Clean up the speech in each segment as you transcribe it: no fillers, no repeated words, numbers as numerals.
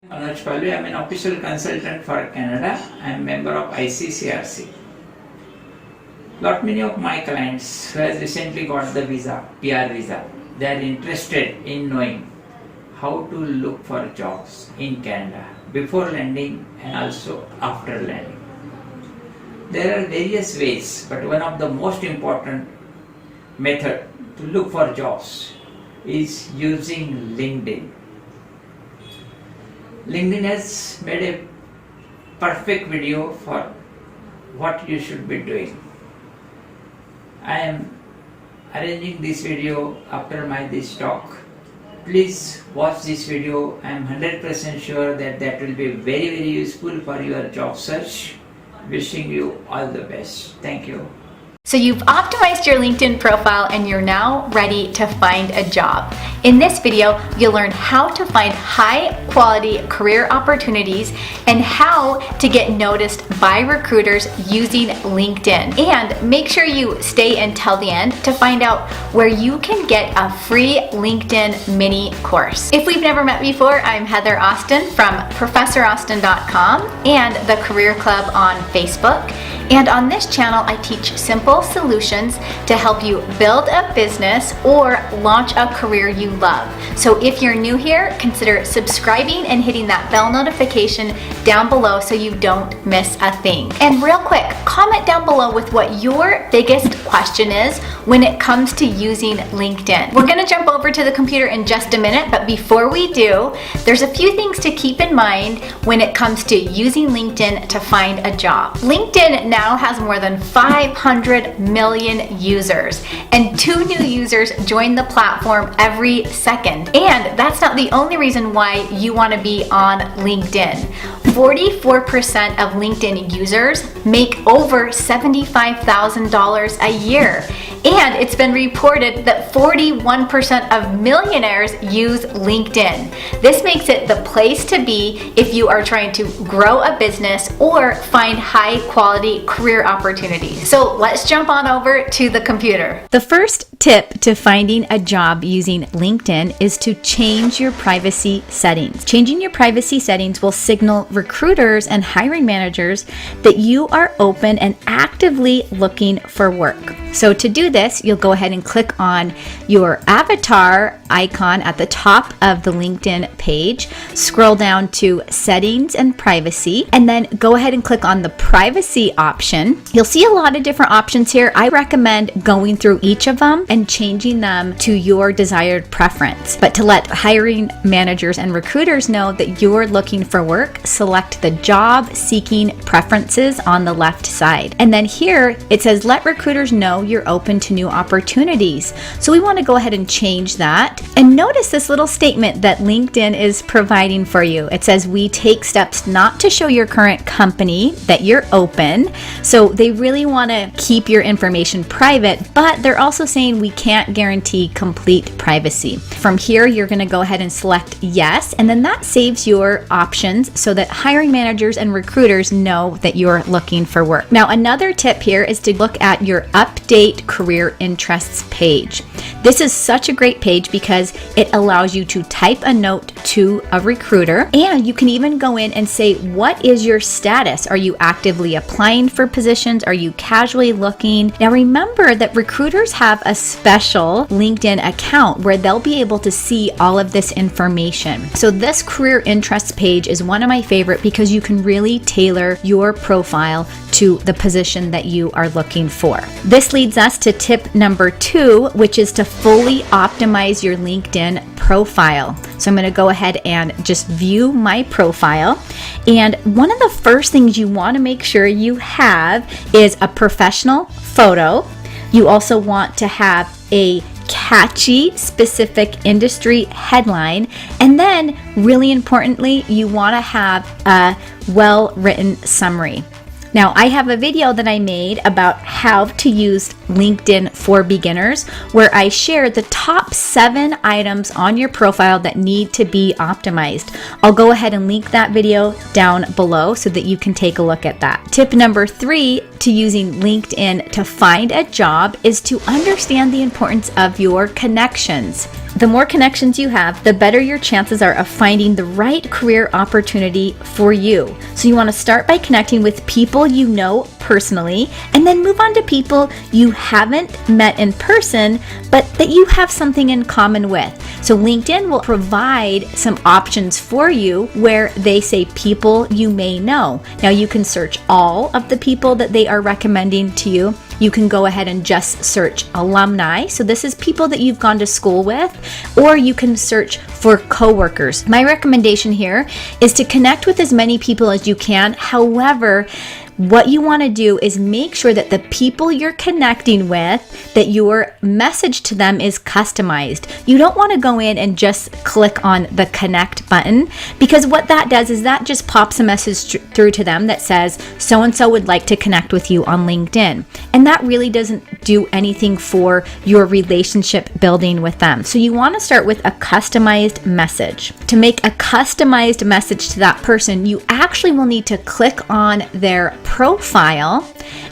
Manoj Palvi, I'm an official consultant for Canada. I'm a member of ICCRC. Lot many of my clients who has recently got the visa, PR visa, they are interested in knowing how to look for jobs in Canada before landing and also after landing. There are various ways, but one of the most important method to look for jobs is using LinkedIn. LinkedIn has made a perfect video for what you should be doing. I am arranging this video after this talk. Please watch this video. I am 100% sure that will be very useful for your job search. Wishing you all the best. Thank you. So you've optimized your LinkedIn profile and you're now ready to find a job. In this video, you'll learn how to find high quality career opportunities and how to get noticed by recruiters using LinkedIn. And make sure you stay until the end to find out where you can get a free LinkedIn mini course. If we've never met before, I'm Heather Austin from ProfessorAustin.com and the Career Club on Facebook. And on this channel, I teach simple solutions to help you build a business or launch a career you love. So if you're new here, consider subscribing and hitting that bell notification down below so you don't miss a thing. And real quick, comment down below with what your biggest question is when it comes to using LinkedIn. We're gonna jump over to the computer in just a minute, but before we do, there's a few things to keep in mind when it comes to using LinkedIn to find a job. LinkedIn now has more than 500 million users, and 2 new users join the platform every second. And that's not the only reason why you want to be on LinkedIn. 44% of LinkedIn users make over $75,000 a year. And it's been reported that 41% of millionaires use LinkedIn. This makes it the place to be if you are trying to grow a business or find high quality career opportunities. So let's jump on over to the computer. The first tip to finding a job using LinkedIn is to change your privacy settings. Changing your privacy settings will signal recruiters and hiring managers that you are open and actively looking for work. So to do this, you'll go ahead and click on your avatar icon at the top of the LinkedIn page, scroll down to settings and privacy, and then go ahead and click on the privacy option. You'll see a lot of different options here. I recommend going through each of them and changing them to your desired preference. But to let hiring managers and recruiters know that you're looking for work, select the job seeking preferences on the left side. And then here it says let recruiters know you're open to new opportunities. So we want to go ahead and change that. And notice this little statement that LinkedIn is providing for you. It says we take steps not to show your current company that you're open. So they really want to keep your information private, but they're also saying we can't guarantee complete privacy. From here, you're going to go ahead and select yes, and then that saves your options so that hiring managers and recruiters know that you're looking for work. Now, another tip here is to look at your update career interests page. This is such a great page because it allows you to type a note to a recruiter, and you can even go in and say, what is your status? Are you actively applying for positions? Are you casually looking? Now remember that recruiters have a special LinkedIn account where they'll be able to see all of this information. So this career interests page is one of my favorite because you can really tailor your profile to the position that you are looking for. This leads us to tip number 2, which is to fully optimize your LinkedIn profile. So I'm going to go ahead and just view my profile. And one of the first things you want to make sure you have is a professional photo. You also want to have a catchy specific industry headline, and then really importantly, you want to have a well-written summary. Now, I have a video that I made about how to use LinkedIn for beginners, where I share the top 7 items on your profile that need to be optimized. I'll go ahead and link that video down below so that you can take a look at that. Tip number 3 to using LinkedIn to find a job is to understand the importance of your connections. The more connections you have, the better your chances are of finding the right career opportunity for you. So you want to start by connecting with people you know personally, and then move on to people you haven't met in person, but that you have something in common with. So LinkedIn will provide some options for you where they say people you may know. Now you can search all of the people that they are recommending to you. You can go ahead and just search alumni. So this is people that you've gone to school with, or you can search for coworkers. My recommendation here is to connect with as many people as you can. However, what you want to do is make sure that the people you're connecting with, that your message to them is customized. You don't want to go in and just click on the connect button, because what that does is that just pops a message through to them that says so-and-so would like to connect with you on LinkedIn. And that really doesn't do anything for your relationship building with them. So you want to start with a customized message. To make a customized message to that person, you actually will need to click on their profile,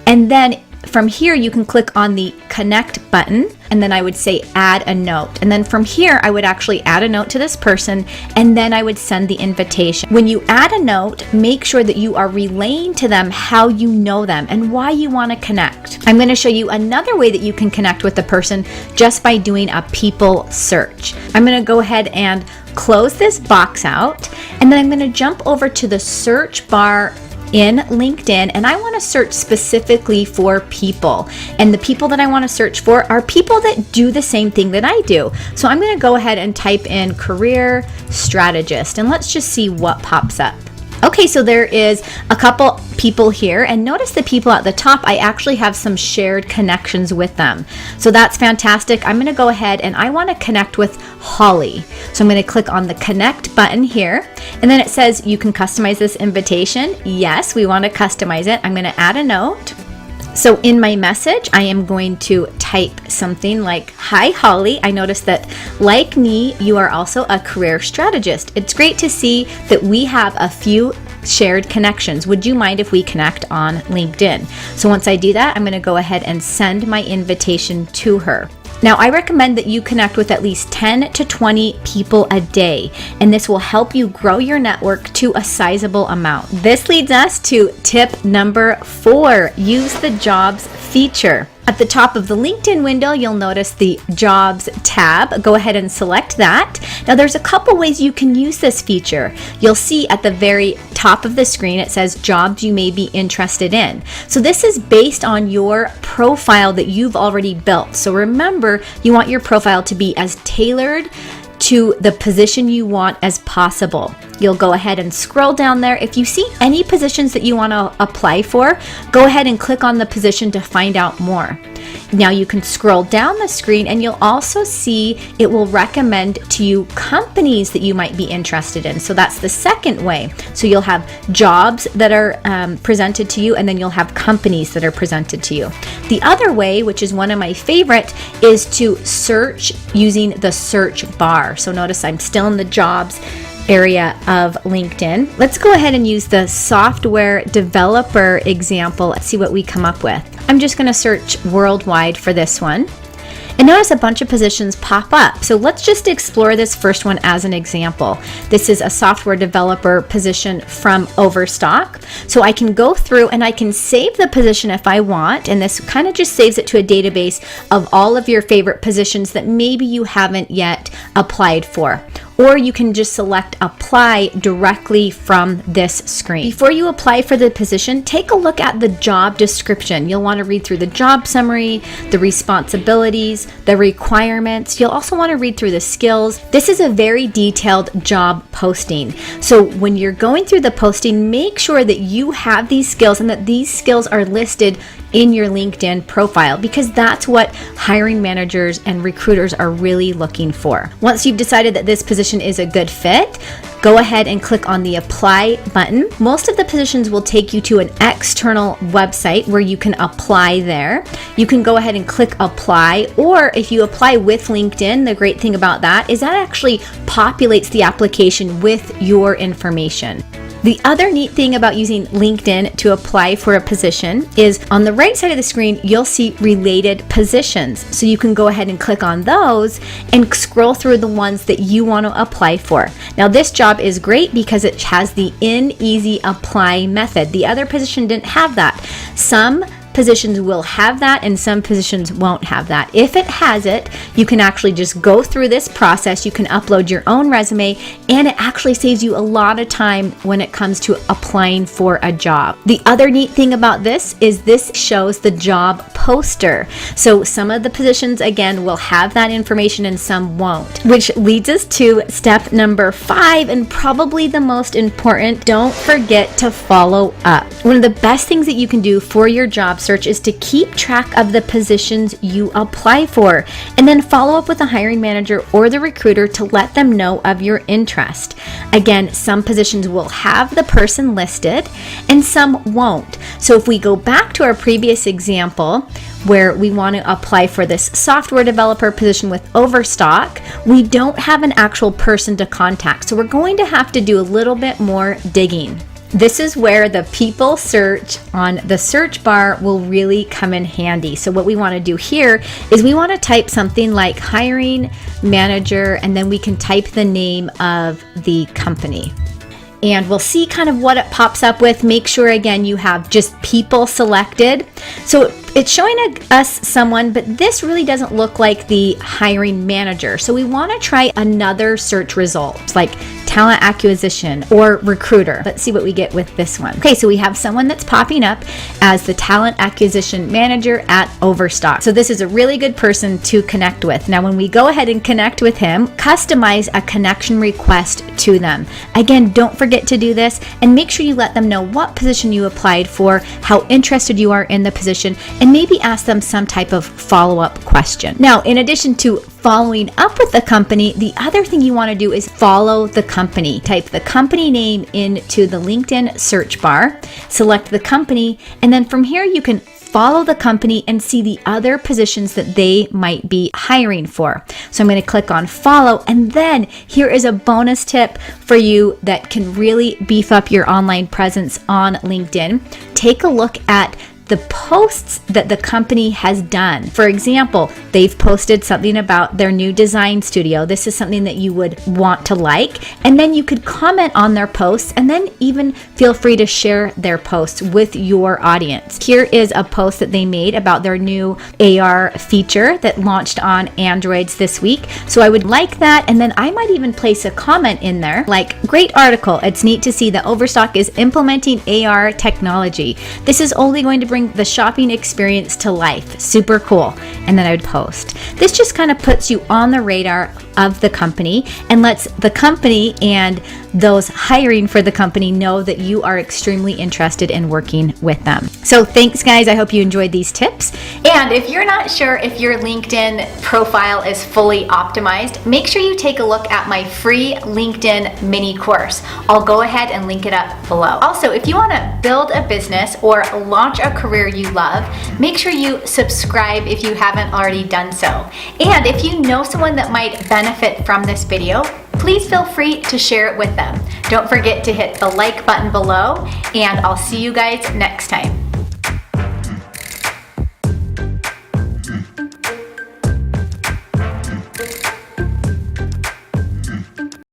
and then from here you can click on the connect button, and then I would say add a note, and then from here I would actually add a note to this person, and then I would send the invitation. When you add a note, make sure that you are relaying to them how you know them and why you want to connect. I'm going to show you another way that you can connect with the person just by doing a people search. I'm going to go ahead and close this box out, and then I'm going to jump over to the search bar in LinkedIn, and I want to search specifically for people. And the people that I want to search for are people that do the same thing that I do. So I'm going to go ahead and type in career strategist, and let's just see what pops up. Okay, so there is a couple people here, and notice the people at the top, I actually have some shared connections with them. So that's fantastic. I'm going to go ahead and I want to connect with Holly. So I'm going to click on the connect button here, and then it says you can customize this invitation. Yes, we want to customize it. I'm going to add a note. So in my message, I am going to type something like, "Hi Holly, I noticed that like me, you are also a career strategist. It's great to see that we have a few shared connections. Would you mind if we connect on LinkedIn?" So once I do that, I'm going to go ahead and send my invitation to her. Now, I recommend that you connect with at least 10 to 20 people a day, and this will help you grow your network to a sizable amount. This leads us to tip number 4, use the jobs feature. At the top of the LinkedIn window, you'll notice the Jobs tab. Go ahead and select that. Now, there's a couple ways you can use this feature. You'll see at the very top of the screen, it says jobs you may be interested in. So this is based on your profile that you've already built. So remember, you want your profile to be as tailored to the position you want as possible. You'll go ahead and scroll down there. If you see any positions that you want to apply for, go ahead and click on the position to find out more. Now you can scroll down the screen, and you'll also see it will recommend to you companies that you might be interested in. So that's the second way. So you'll have jobs that are presented to you, and then you'll have companies that are presented to you. The other way, which is one of my favorite, is to search using the search bar. So notice I'm still in the jobs area of LinkedIn. Let's go ahead and use the software developer example. Let's see what we come up with. I'm just going to search worldwide for this one. And notice a bunch of positions pop up. So let's just explore this first one as an example. This is a software developer position from Overstock. So I can go through and I can save the position if I want. And this kind of just saves it to a database of all of your favorite positions that maybe you haven't yet applied for. Or you can just select apply directly from this screen. Before you apply for the position, take a look at the job description. You'll want to read through the job summary, the responsibilities, the requirements. You'll also want to read through the skills. This is a very detailed job posting. So when you're going through the posting, make sure that you have these skills and that these skills are listed in your LinkedIn profile, because that's what hiring managers and recruiters are really looking for. Once you've decided that this position position is a good fit, go ahead and click on the apply button. Most of the positions will take you to an external website where you can apply there. You can go ahead and click apply, or if you apply with LinkedIn, the great thing about that is that actually populates the application with your information. The other neat thing about using LinkedIn to apply for a position is on the right side of the screen, you'll see related positions. So you can go ahead and click on those and scroll through the ones that you want to apply for. Now this job is great because it has the easy apply method. The other position didn't have that. Some positions will have that and some positions won't have that. If it has it, you can actually just go through this process. You can upload your own resume, and it actually saves you a lot of time when it comes to applying for a job. The other neat thing about this is this shows the job poster. So some of the positions, again, will have that information and some won't, which leads us to step number 5, and probably the most important. Don't forget to follow up. One of the best things that you can do for your job search is to keep track of the positions you apply for, and then follow up with the hiring manager or the recruiter to let them know of your interest. Again, some positions will have the person listed and some won't. So if we go back to our previous example where we want to apply for this software developer position with Overstock, we don't have an actual person to contact. So we're going to have to do a little bit more digging. This is where the people search on the search bar will really come in handy. So what we want to do here is we want to type something like hiring manager, and then we can type the name of the company. And we'll see kind of what it pops up with. Make sure, again, you have just people selected. So it's showing us someone, but this really doesn't look like the hiring manager. So we want to try another search result, like talent acquisition or recruiter. Let's see what we get with this one. Okay, so we have someone that's popping up as the talent acquisition manager at Overstock. So this is a really good person to connect with. Now, when we go ahead and connect with him, customize a connection request to them. Again, don't forget to do this, and make sure you let them know what position you applied for, how interested you are in the position, and maybe ask them some type of follow-up question. Now, in addition to following up with the company, the other thing you want to do is follow the company. Type the company name into the LinkedIn search bar, select the company, and then from here you can follow the company and see the other positions that they might be hiring for. So I'm going to click on follow, and then here is a bonus tip for you that can really beef up your online presence on LinkedIn. Take a look at the posts that the company has done. For example, they've posted something about their new design studio. This is something that you would want to like, and then you could comment on their posts, and then even feel free to share their posts with your audience. Here is a post that they made about their new AR feature that launched on Androids this week. So I would like that, and then I might even place a comment in there like, great article. It's neat to see that Overstock is implementing AR technology. This is only going to bring the shopping experience to life. Super cool. And then I would post. This just kind of puts you on the radar of the company and lets the company and those hiring for the company know that you are extremely interested in working with them. So thanks, guys. I hope you enjoyed these tips. And if you're not sure if your LinkedIn profile is fully optimized, make sure you take a look at my free LinkedIn mini course. I'll go ahead and link it up below. Also, if you want to build a business or launch a career you love, make sure you subscribe if you haven't already done so. And if you know someone that might benefit from this video, please feel free to share it with them. Don't forget to hit the like button below, and I'll see you guys next time.